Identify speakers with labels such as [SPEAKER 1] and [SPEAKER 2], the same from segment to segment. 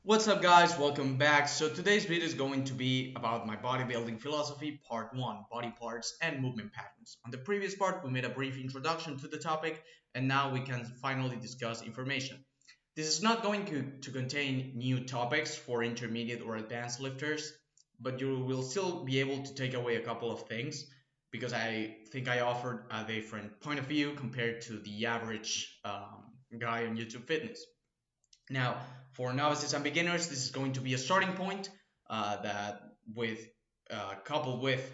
[SPEAKER 1] What's up guys, welcome back. So today's video is going to be about my bodybuilding philosophy, part 1, body parts and movement patterns. On the previous part we made a brief introduction to the topic and now we can finally discuss information. This is not going to contain new topics for intermediate or advanced lifters, but you will still be able to take away a couple of things because I think I offered a different point of view compared to the average guy on YouTube Fitness. Now, for novices and beginners, this is going to be a starting point that with coupled with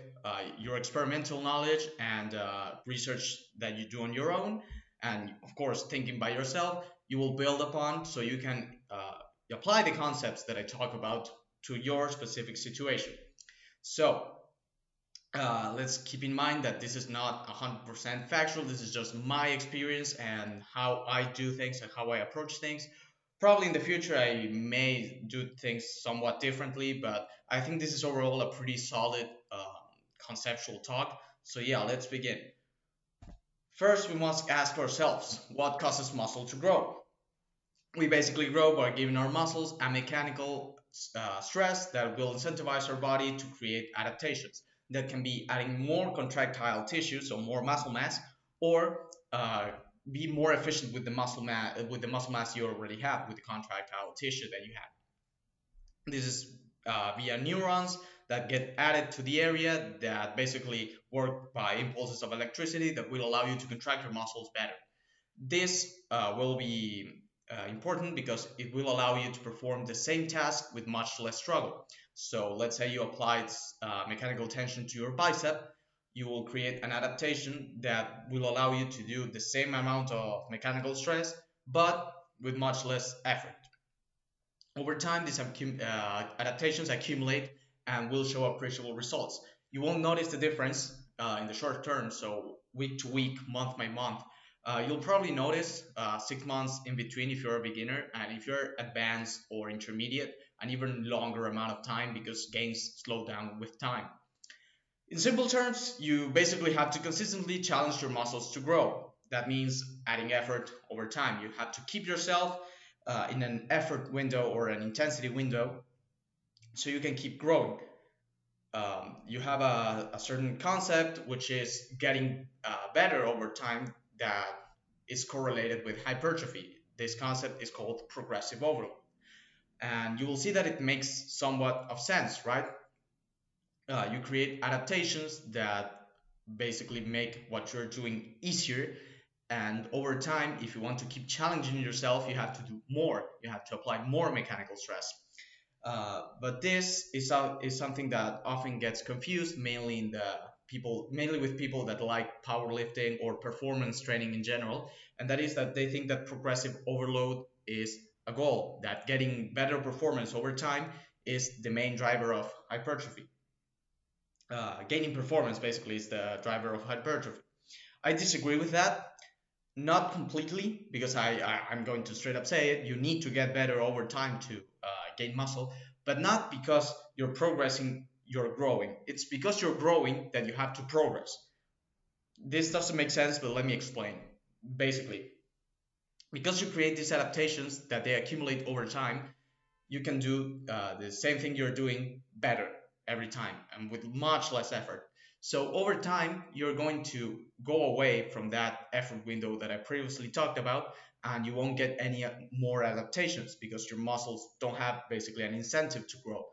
[SPEAKER 1] your experimental knowledge and research that you do on your own, and of course thinking by yourself, you will build upon so you can apply the concepts that I talk about to your specific situation. So let's keep in mind that this is not 100% factual. This is just my experience and how I do things and how I approach things. Probably in the future I may do things somewhat differently, but I think this is overall a pretty solid conceptual talk. So yeah, let's begin. First, we must ask ourselves, what causes muscle to grow? We basically grow by giving our muscles a mechanical stress that will incentivize our body to create adaptations. That can be adding more contractile tissue, so more muscle mass, or be more efficient with the muscle mass you already have, with the contractile tissue that you have. This is via neurons that get added to the area that basically work by impulses of electricity that will allow you to contract your muscles better. This will be important because it will allow you to perform the same task with much less struggle. So let's say you applied mechanical tension to your bicep, you will create an adaptation that will allow you to do the same amount of mechanical stress, but with much less effort. Over time, these adaptations accumulate and will show appreciable results. You won't notice the difference in the short term, so week to week, month by month. You'll probably notice 6 months in between if you're a beginner, and if you're advanced or intermediate, an even longer amount of time because gains slow down with time. In simple terms, you basically have to consistently challenge your muscles to grow. That means adding effort over time. You have to keep yourself in an effort window or an intensity window so you can keep growing. You have a certain concept which is getting better over time that is correlated with hypertrophy. This concept is called progressive overload. And you will see that it makes somewhat of sense, right? You create adaptations that basically make what you're doing easier. And over time, if you want to keep challenging yourself, you have to do more. You have to apply more mechanical stress. But this is something that often gets confused, mainly with people that like powerlifting or performance training in general, and that is that they think that progressive overload is a goal, that getting better performance over time is the main driver of hypertrophy. Gaining performance basically is the driver of hypertrophy. I disagree with that. Not completely, because I'm going to straight up say it. You need to get better over time to gain muscle, but not because you're progressing, you're growing. It's because you're growing that you have to progress. This doesn't make sense, but let me explain. Basically, because you create these adaptations that they accumulate over time, you can do the same thing you're doing better every time and with much less effort. So over time, you're going to go away from that effort window that I previously talked about, and you won't get any more adaptations because your muscles don't have basically an incentive to grow.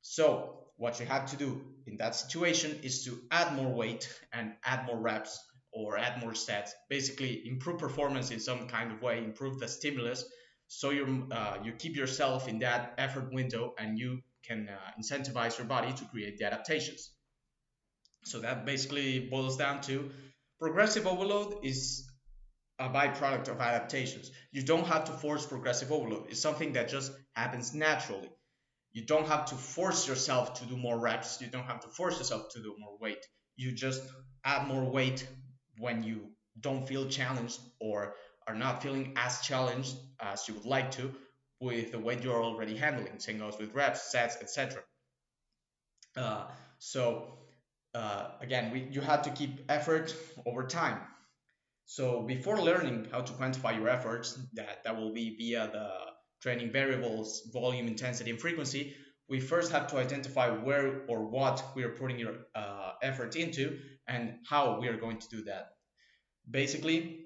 [SPEAKER 1] So what you have to do in that situation is to add more weight and add more reps or add more sets. Basically, improve performance in some kind of way, improve the stimulus, so you keep yourself in that effort window and you can incentivize your body to create the adaptations. So that basically boils down to progressive overload is a byproduct of adaptations. You don't have to force progressive overload. It's something that just happens naturally. You don't have to force yourself to do more reps. You don't have to force yourself to do more weight. You just add more weight when you don't feel challenged or are not feeling as challenged as you would like to with the weight you're already handling. Same goes with reps, sets, etc. So again, you have to keep effort over time. So before learning how to quantify your efforts, that will be via training variables, volume, intensity, and frequency, we first have to identify where or what we are putting your effort into and how we are going to do that. Basically,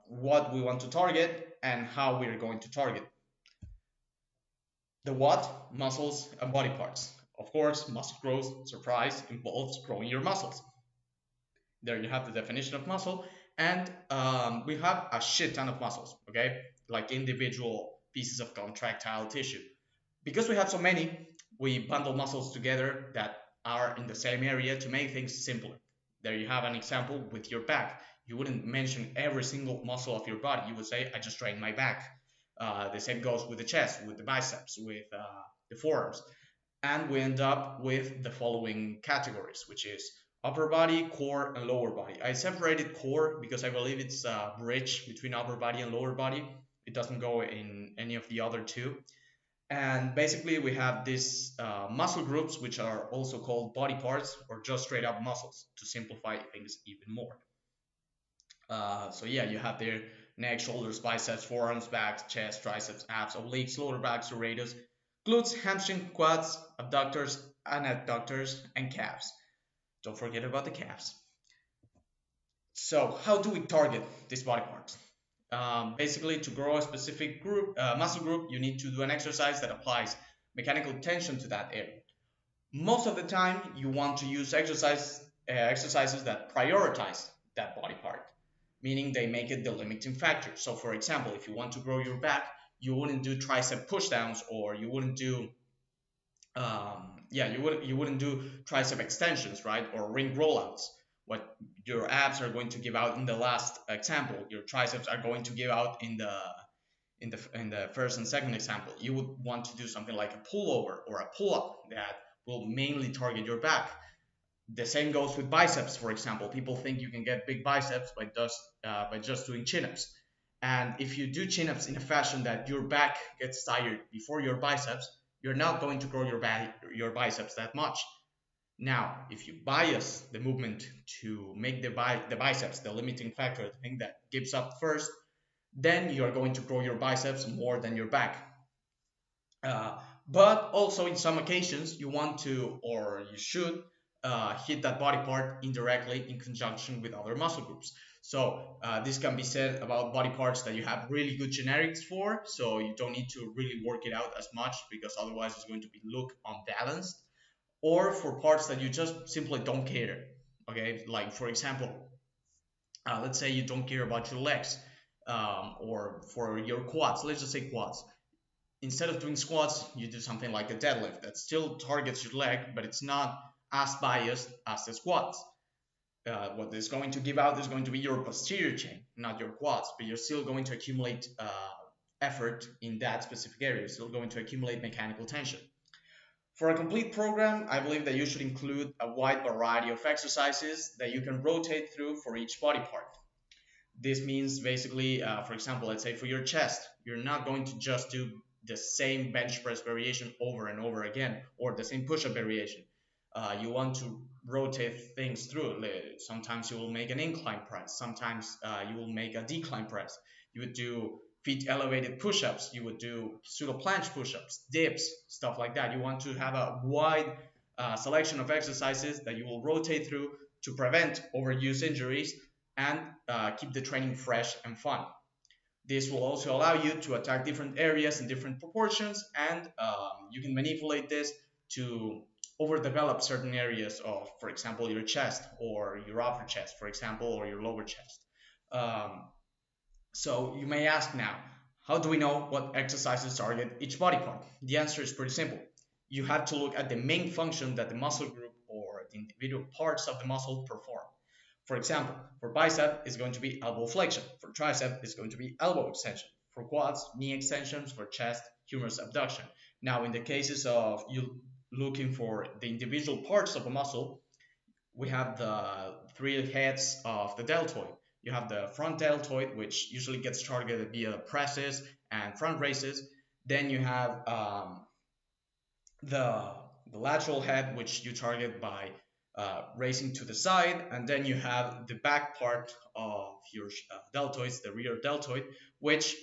[SPEAKER 1] what we want to target and how we are going to target. The what? Muscles and body parts. Of course, muscle growth, surprise, involves growing your muscles. There you have the definition of muscle. And we have a shit ton of muscles, okay? Like individual pieces of contractile tissue. Because we have so many, we bundle muscles together that are in the same area to make things simpler. There you have an example with your back. You wouldn't mention every single muscle of your body. You would say, I just trained my back. The same goes with the chest, with the biceps, with the forearms. And we end up with the following categories, which is upper body, core, and lower body. I separated core because I believe it's a bridge between upper body and lower body. It doesn't go in any of the other two. And basically we have these muscle groups, which are also called body parts or just straight up muscles, to simplify things even more. So yeah, you have their neck, shoulders, biceps, forearms, backs, chest, triceps, abs, obliques, lower back, serratus, glutes, hamstring, quads, abductors, and adductors, and calves. Don't forget about the calves. So how do we target these body parts? Basically, to grow a specific muscle group, you need to do an exercise that applies mechanical tension to that area. Most of the time, you want to use exercises that prioritize that body part, meaning they make it the limiting factor. So, for example, if you want to grow your back, you wouldn't do tricep pushdowns, or you wouldn't do you wouldn't do tricep extensions, right, or ring rollouts. What your abs are going to give out in the last example, your triceps are going to give out in the first and second example. You would want to do something like a pullover or a pull-up that will mainly target your back. The same goes with biceps, for example. People think you can get big biceps by just doing chin-ups. And if you do chin-ups in a fashion that your back gets tired before your biceps, you're not going to grow your biceps that much. Now, if you bias the movement to make the biceps the limiting factor, the thing that gives up first, then you are going to grow your biceps more than your back. But also in some occasions, you want to, or you should, hit that body part indirectly in conjunction with other muscle groups. So this can be said about body parts that you have really good genetics for, so you don't need to really work it out as much because otherwise it's going to look unbalanced. Or for parts that you just simply don't care. Okay, like for example, let's say you don't care about your legs, or for your quads. Let's just say quads. Instead of doing squats, you do something like a deadlift that still targets your leg, but it's not as biased as the squats. What is going to give out is going to be your posterior chain, not your quads, but you're still going to accumulate effort in that specific area. You're still going to accumulate mechanical tension. For a complete program, I believe that you should include a wide variety of exercises that you can rotate through for each body part. This means basically, for example, let's say for your chest, you're not going to just do the same bench press variation over and over again, or the same push-up variation. You want to rotate things through. Sometimes you will make an incline press. Sometimes you will make a decline press. You would do feet elevated push-ups. You would do pseudo planche push-ups, dips, stuff like that. You want to have a wide selection of exercises that you will rotate through to prevent overuse injuries and keep the training fresh and fun. This will also allow you to attack different areas in different proportions, and you can manipulate this to overdevelop certain areas of, for example, your chest or your upper chest, for example, or your lower chest. So you may ask now, how do we know what exercises target each body part? The answer is pretty simple. You have to look at the main function that the muscle group or the individual parts of the muscle perform. For example, for bicep, it's going to be elbow flexion. For tricep, it's going to be elbow extension. For quads, knee extensions. For chest, humerus abduction. Now, in the cases of you looking for the individual parts of a muscle, we have the three heads of the deltoid. You have the front deltoid, which usually gets targeted via presses and front raises. Then you have the lateral head, which you target by raising to the side, and then you have the back part of your deltoids, the rear deltoid, which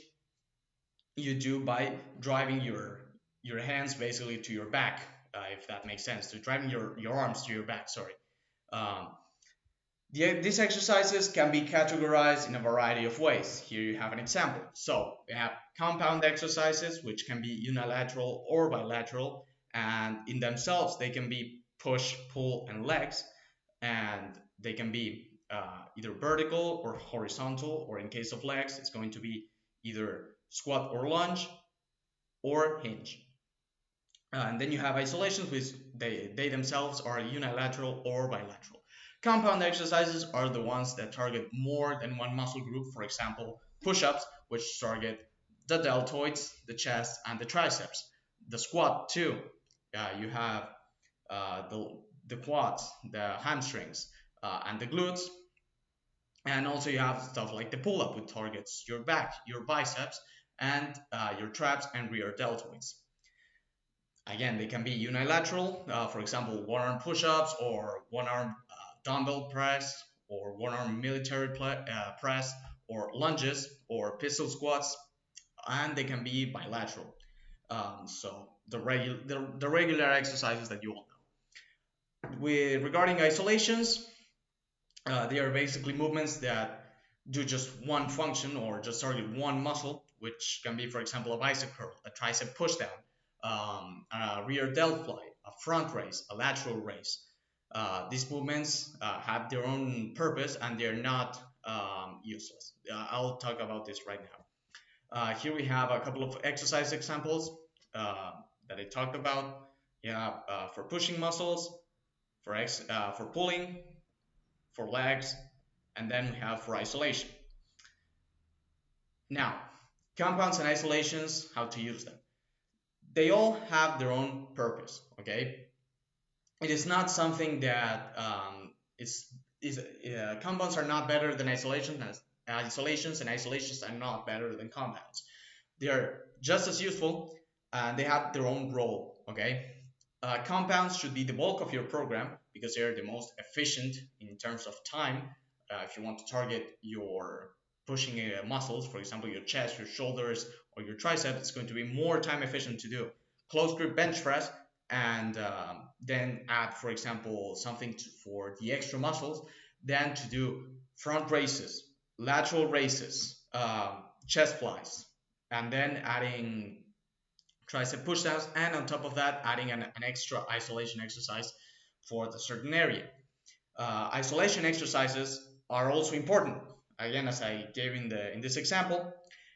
[SPEAKER 1] you do by driving your hands basically to your back, if that makes sense, to driving your arms to your back, sorry. um, these exercises can be categorized in a variety of ways. Here you have an example. So we have compound exercises, which can be unilateral or bilateral, and in themselves they can be push, pull, and legs, and they can be either vertical or horizontal, or in case of legs, it's going to be either squat or lunge or hinge. And then you have isolations, which they themselves are unilateral or bilateral. Compound exercises are the ones that target more than one muscle group. For example, push-ups, which target the deltoids, the chest, and the triceps. The squat too. You have the quads, the hamstrings, and the glutes. And also you have stuff like the pull-up, which targets your back, your biceps, and your traps and rear deltoids. Again, they can be unilateral, for example, one-arm push-ups or one-arm dumbbell press or one-arm military press or lunges or pistol squats, and they can be bilateral. So the regular exercises that you all know. Regarding isolations, they are basically movements that do just one function or just target one muscle, which can be, for example, a bicep curl, a tricep pushdown, a rear delt fly, a front raise, a lateral raise. These movements have their own purpose and they're not useless. I'll talk about this right now. Here we have a couple of exercise examples that I talked about. You have for pushing muscles, for pulling, for legs, and then we have for isolation. Now, compounds and isolations, how to use them. They all have their own purpose, okay? It is not something that compounds are not better than isolations, and isolations are not better than compounds. They are just as useful, and they have their own role, okay? Compounds should be the bulk of your program because they are the most efficient in terms of time. If you want to target your pushing muscles, for example, your chest, your shoulders, or your triceps, it's going to be more time efficient to do close grip bench press and then add, for example, something for the extra muscles, than to do front raises, lateral raises, chest flies, and then adding tricep pushdowns, and on top of that, adding an extra isolation exercise for the certain area. Isolation exercises are also important. Again, as I gave in this example,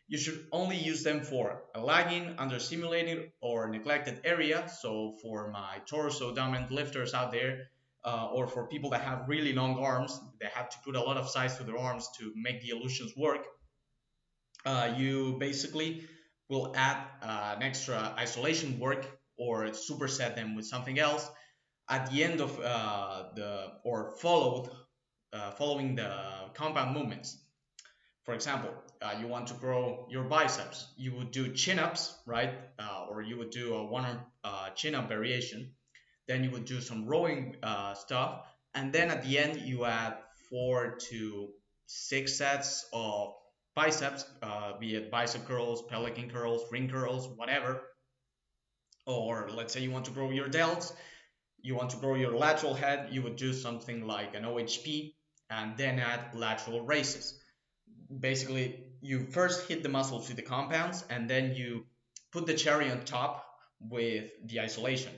[SPEAKER 1] you should only use them for a lagging, understimulated, or neglected area. So for my torso dominant lifters out there, or for people that have really long arms, they have to put a lot of size to their arms to make the illusions work. You basically will add an extra isolation work or superset them with something else at the end of following the compound movements. For example, you want to grow your biceps, you would do chin-ups, right? Or you would do a one-arm chin-up variation. Then you would do some rowing stuff, and then at the end you add 4 to 6 sets of biceps, be it bicep curls, pelican curls, ring curls, whatever. Or let's say you want to grow your delts, you want to grow your lateral head, you would do something like an OHP and then add lateral raises. Basically, you first hit the muscles with the compounds and then you put the cherry on top with the isolation.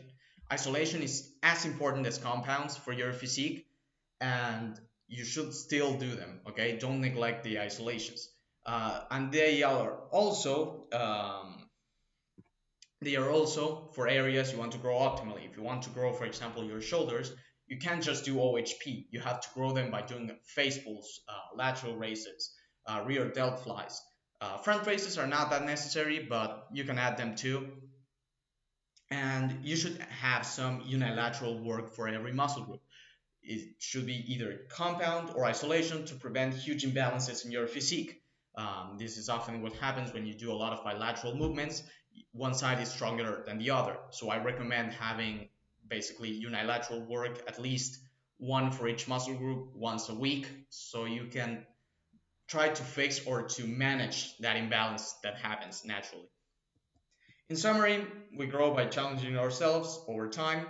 [SPEAKER 1] Isolation is as important as compounds for your physique, and you should still do them, okay? Don't neglect the isolations. And they are also for areas you want to grow optimally. If you want to grow, for example, your shoulders, you can't just do OHP. You have to grow them by doing face pulls, lateral raises, rear delt flies. Front raises are not that necessary, but you can add them too. And you should have some unilateral work for every muscle group. It should be either compound or isolation to prevent huge imbalances in your physique. This is often what happens when you do a lot of bilateral movements. One side is stronger than the other. So I recommend having basically unilateral work, at least one for each muscle group once a week, so you can try to fix or to manage that imbalance that happens naturally. In summary, we grow by challenging ourselves over time.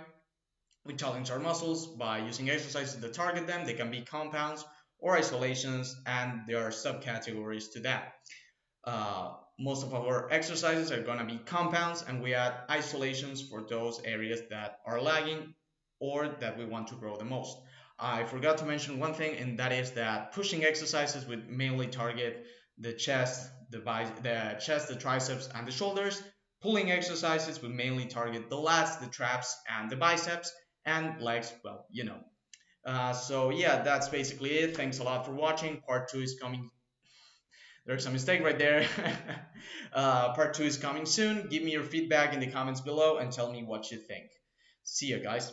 [SPEAKER 1] We challenge our muscles by using exercises that target them. They can be compounds or isolations, and there are subcategories to that. Most of our exercises are going to be compounds, and we add isolations for those areas that are lagging or that we want to grow the most. I forgot to mention one thing, and that is that pushing exercises would mainly target the chest, the triceps, and the shoulders. Pulling exercises would mainly target the lats, the traps, and the biceps, and legs. Well, you know. So yeah, that's basically it. Thanks a lot for watching. Part 2 is coming. There's a mistake right there. Part 2 is coming soon. Give me your feedback in the comments below and tell me what you think. See you guys.